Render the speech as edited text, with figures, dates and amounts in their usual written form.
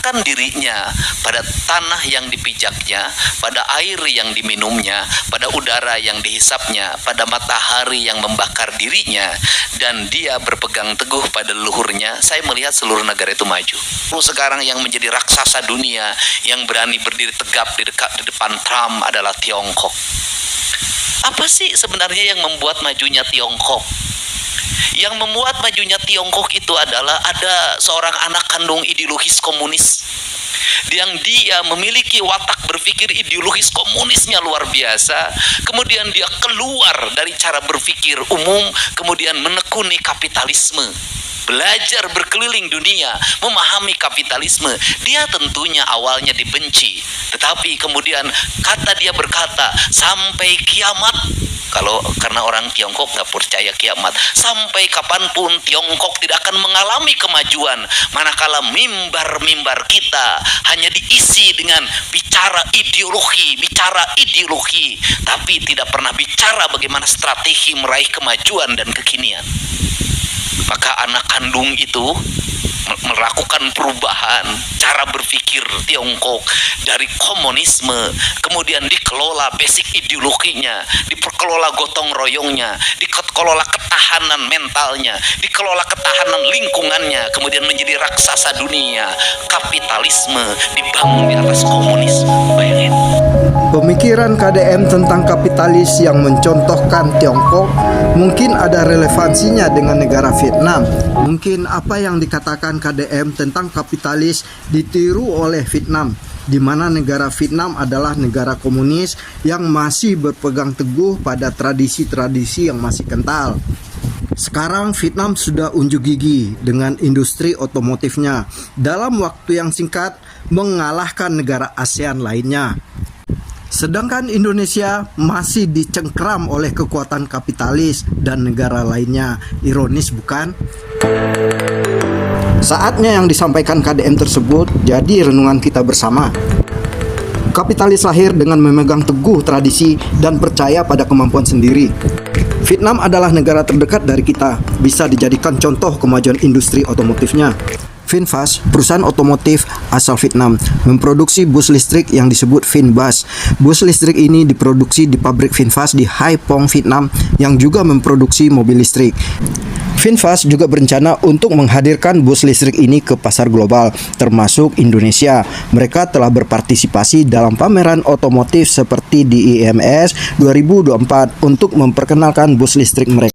meletakkan dirinya pada tanah yang dipijaknya, pada air yang diminumnya, pada udara yang dihisapnya, pada matahari yang membakar dirinya, dan dia berpegang teguh pada leluhurnya, saya melihat seluruh negara itu maju. Sekarang yang menjadi raksasa dunia yang berani berdiri tegap di depan Trump adalah Tiongkok. Apa sih sebenarnya yang membuat majunya Tiongkok? Yang membuat majunya Tiongkok itu adalah ada seorang anak kandung ideologis komunis yang dia memiliki watak berpikir ideologis komunisnya luar biasa. Kemudian dia keluar dari cara berpikir umum, kemudian menekuni kapitalisme, belajar berkeliling dunia, memahami kapitalisme. Dia tentunya awalnya dibenci, tetapi kemudian dia berkata, sampai kiamat, karena orang Tiongkok nggak percaya kiamat, sampai kapanpun Tiongkok tidak akan mengalami kemajuan manakala mimbar-mimbar kita hanya diisi dengan bicara ideologi, tapi tidak pernah bicara bagaimana strategi meraih kemajuan dan kekinian. Maka anak kandung itu melakukan perubahan cara berpikir Tiongkok dari komunisme, kemudian dikelola basic ideologinya, dikelola gotong royongnya, dikelola ketahanan mentalnya, dikelola ketahanan lingkungannya, kemudian menjadi raksasa dunia. Kapitalisme dibangun di atas komunisme. Bayangin. Pemikiran KDM tentang kapitalis yang mencontohkan Tiongkok mungkin ada relevansinya dengan negara Vietnam. Mungkin apa yang dikatakan KDM tentang kapitalis ditiru oleh Vietnam, di mana negara Vietnam adalah negara komunis yang masih berpegang teguh pada tradisi-tradisi yang masih kental. Sekarang Vietnam sudah unjuk gigi dengan industri otomotifnya, dalam waktu yang singkat mengalahkan negara ASEAN lainnya. Sedangkan Indonesia masih dicengkram oleh kekuatan kapitalis dan negara lainnya. Ironis bukan? Saatnya yang disampaikan KDM tersebut jadi renungan kita bersama. Kapitalis lahir dengan memegang teguh tradisi dan percaya pada kemampuan sendiri. Vietnam adalah negara terdekat dari kita, bisa dijadikan contoh kemajuan industri otomotifnya. VinFast, perusahaan otomotif asal Vietnam, memproduksi bus listrik yang disebut VinBus. Bus listrik ini diproduksi di pabrik VinFast di Hai Phong, Vietnam, yang juga memproduksi mobil listrik. VinFast juga berencana untuk menghadirkan bus listrik ini ke pasar global, termasuk Indonesia. Mereka telah berpartisipasi dalam pameran otomotif seperti di IMS 2024 untuk memperkenalkan bus listrik mereka.